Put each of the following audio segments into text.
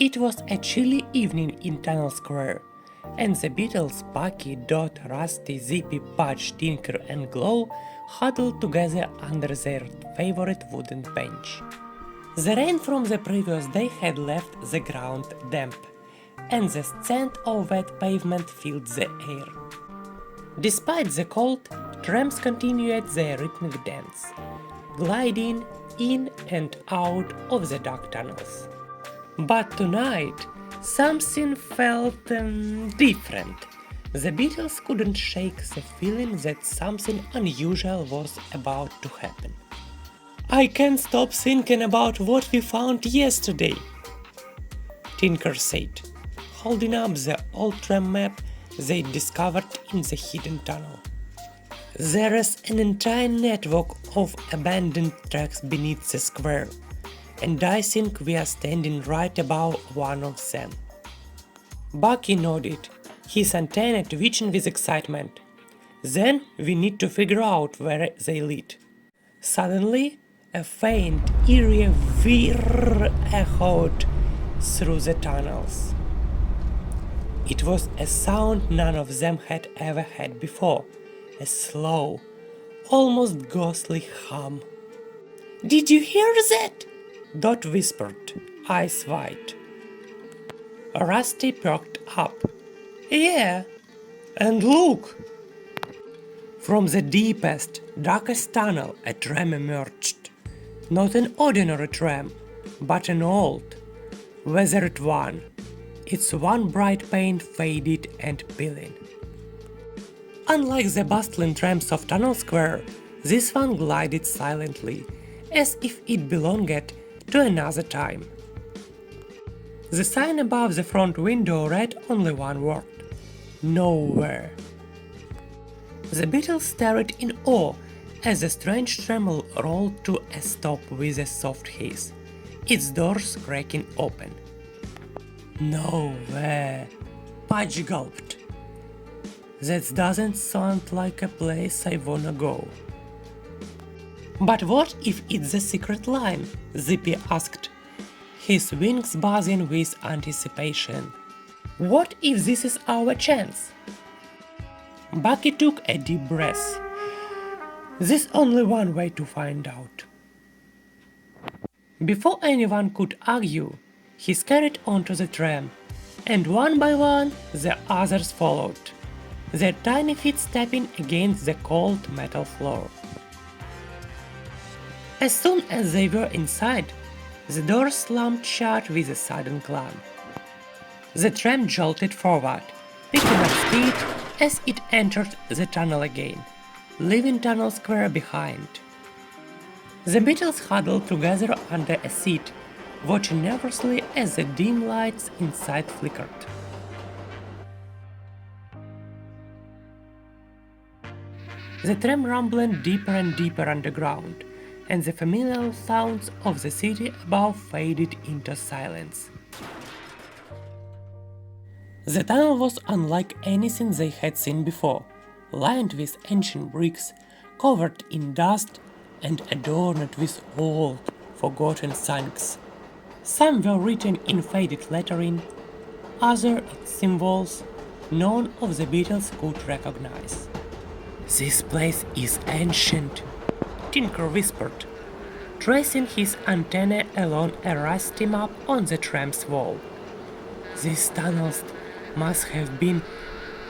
It was a chilly evening in Tunnel Square, and the beetles Bucky, Dot, Rusty, Zippy, Pudge, Tinker and Glow huddled together under their favorite wooden bench. The rain from the previous day had left the ground damp, and the scent of wet pavement filled the air. Despite the cold, trams continued their rhythmic dance, gliding in and out of the dark tunnels. But tonight, something felt different. The beetles couldn't shake the feeling that something unusual was about to happen. "I can't stop thinking about what we found yesterday," Tinker said, holding up the old tram map they discovered in the hidden tunnel. "There is an entire network of abandoned tracks beneath the square, and I think we are standing right above one of them." Bucky nodded, his antenna twitching with excitement. "Then we need to figure out where they lead." Suddenly, a faint, eerie whir echoed through the tunnels. It was a sound none of them had ever heard before, a slow, almost ghostly hum. "Did you hear that?" Dot whispered, eyes wide. Rusty perked up. "Yeah, and look!" From the deepest, darkest tunnel a tram emerged. Not an ordinary tram, but an old, weathered one, its one bright paint faded and peeling. Unlike the bustling trams of Tunnel Square, this one glided silently, as if it belonged to another time. The sign above the front window read only one word: "Nowhere." The beetles stared in awe as the strange tram rolled to a stop with a soft hiss, its doors cracking open. "Nowhere," Pudge gulped. "That doesn't sound like a place I wanna go." "But what if it's the secret line?" Zippy asked, his wings buzzing with anticipation. "What if this is our chance?" Bucky took a deep breath. "There's only one way to find out." Before anyone could argue, he scurried onto the tram, and one by one the others followed, their tiny feet stepping against the cold metal floor. As soon as they were inside, the door slammed shut with a sudden clang. The tram jolted forward, picking up speed as it entered the tunnel again, leaving Tunnel Square behind. The beetles huddled together under a seat, watching nervously as the dim lights inside flickered. The tram rumbled deeper and deeper underground, and the familiar sounds of the city above faded into silence. The tunnel was unlike anything they had seen before, lined with ancient bricks, covered in dust, and adorned with old, forgotten signs. Some were written in faded lettering, others in symbols none of the beetles could recognize. "This place is ancient," Tinker whispered, tracing his antenna along a rusty map on the tram's wall. "These tunnels must have been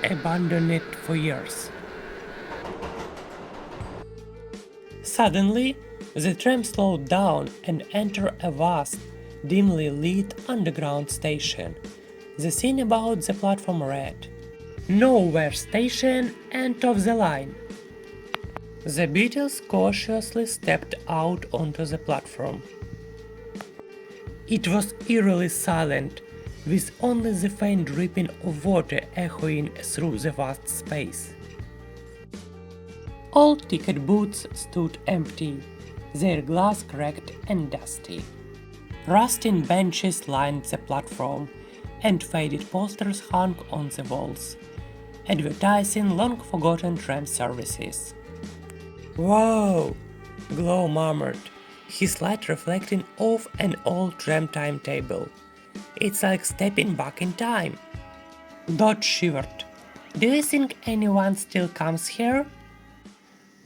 abandoned for years." Suddenly, the tram slowed down and entered a vast, dimly lit underground station. The sign about the platform read, "Nowhere Station, End of the Line." The beetles cautiously stepped out onto the platform. It was eerily silent, with only the faint dripping of water echoing through the vast space. Old ticket booths stood empty, their glass cracked and dusty. Rusting benches lined the platform, and faded posters hung on the walls, advertising long-forgotten tram services. "Whoa!" Glow murmured, his light reflecting off an old tram timetable. It's like stepping back in time. Dot shivered. Do you think anyone still comes here?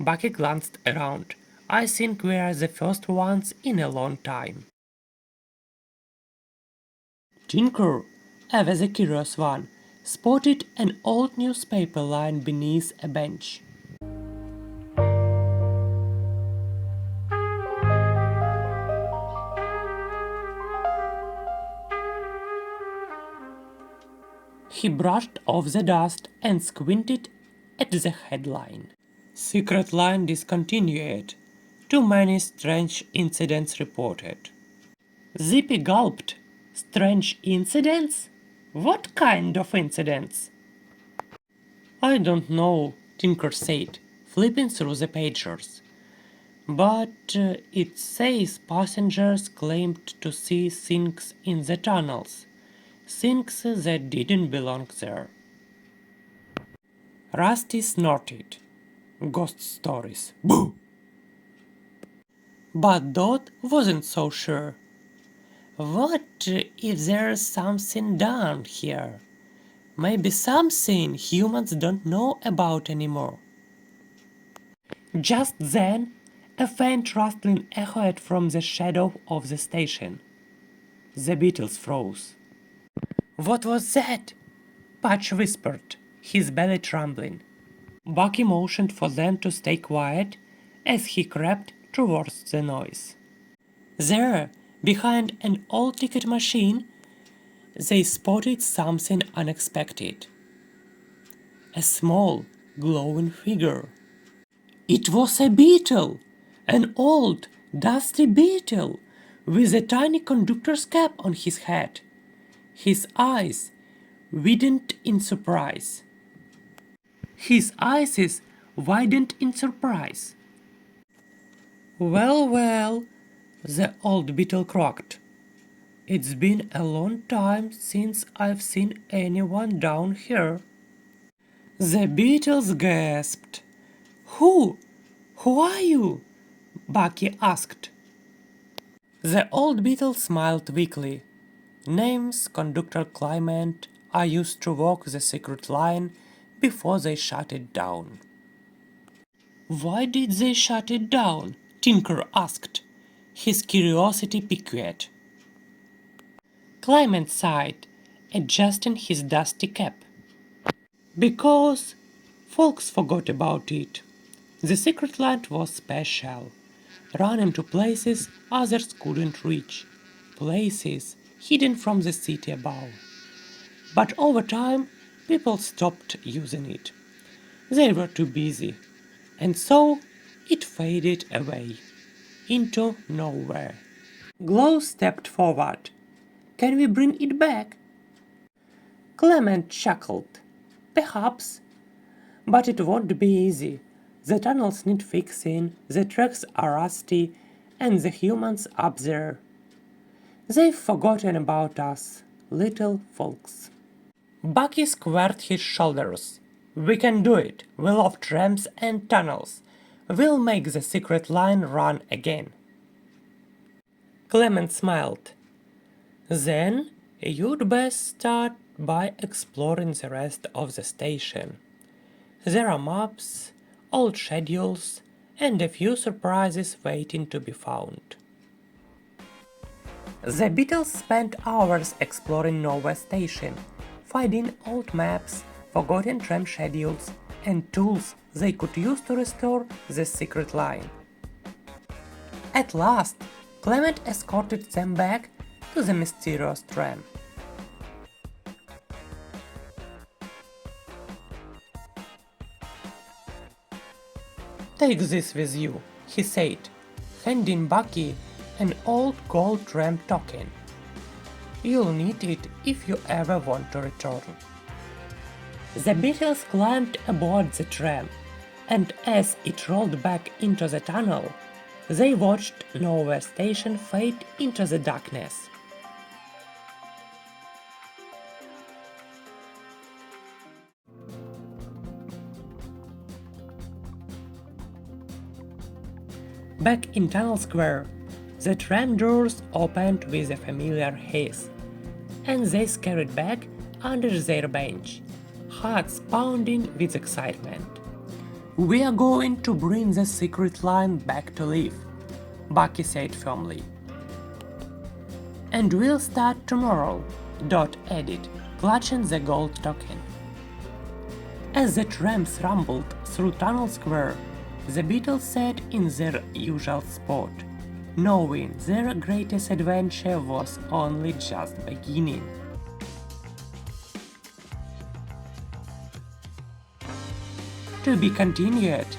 Bucky glanced around. I think we are the first ones in a long time. Tinker, ever the curious one, spotted an old newspaper lying beneath a bench. He brushed off the dust and squinted at the headline. Secret line discontinued. Too many strange incidents reported. Zippy gulped. Strange incidents? What kind of incidents? I don't know, Tinker said, flipping through the pages. But it says passengers claimed to see things in the tunnels. Things that didn't belong there. Rusty snorted. Ghost stories. Boo! But Dot wasn't so sure. What if there's something down here? Maybe something humans don't know about anymore. Just then, a faint rustling echoed from the shadow of the station. The beetles froze. What was that? Patch whispered, his belly trembling. Bucky motioned for them to stay quiet as he crept towards the noise. There, behind an old ticket machine, they spotted something unexpected. A small, glowing figure. It was a beetle! An old, dusty beetle, with a tiny conductor's cap on his head. His eyes widened in surprise. Well, well, the old beetle croaked. It's been a long time since I've seen anyone down here. The beetles gasped. Who? Who are you? Bucky asked. The old beetle smiled weakly. Name's Conductor Clement. I used to walk the secret line before they shut it down. Why did they shut it down? Tinker asked, his curiosity piqued. Clement sighed, adjusting his dusty cap. Because folks forgot about it. The secret land was special. Running to places others couldn't reach. Places hidden from the city above. But over time, people stopped using it. They were too busy. And so, it faded away. Into nowhere. Glow stepped forward. Can we bring it back? Clement chuckled. Perhaps. But it won't be easy. The tunnels need fixing, the tracks are rusty, and the humans up there. They've forgotten about us, little folks. Bucky squared his shoulders. We can do it. We love trams and tunnels. We'll make the secret line run again. Clement smiled. Then you'd best start by exploring the rest of the station. There are maps, old schedules, and a few surprises waiting to be found. The Beatles spent hours exploring Nova Station, finding old maps, forgotten tram schedules, and tools they could use to restore the secret line. At last, Clement escorted them back to the mysterious tram. Take this with you, he said, handing Bucky an old gold tram token. You'll need it if you ever want to return. The Beatles climbed aboard the tram, and as it rolled back into the tunnel, they watched Nowhere Station fade into the darkness. Back in Tunnel Square, the tram doors opened with a familiar hiss, and they scurried back under their bench, hearts pounding with excitement. "We are going to bring the secret line back to life," Bucky said firmly. "And we'll start tomorrow," Dot added, clutching the gold token. As the trams rumbled through Tunnel Square, the beetles sat in their usual spot, knowing their greatest adventure was only just beginning. To be continued.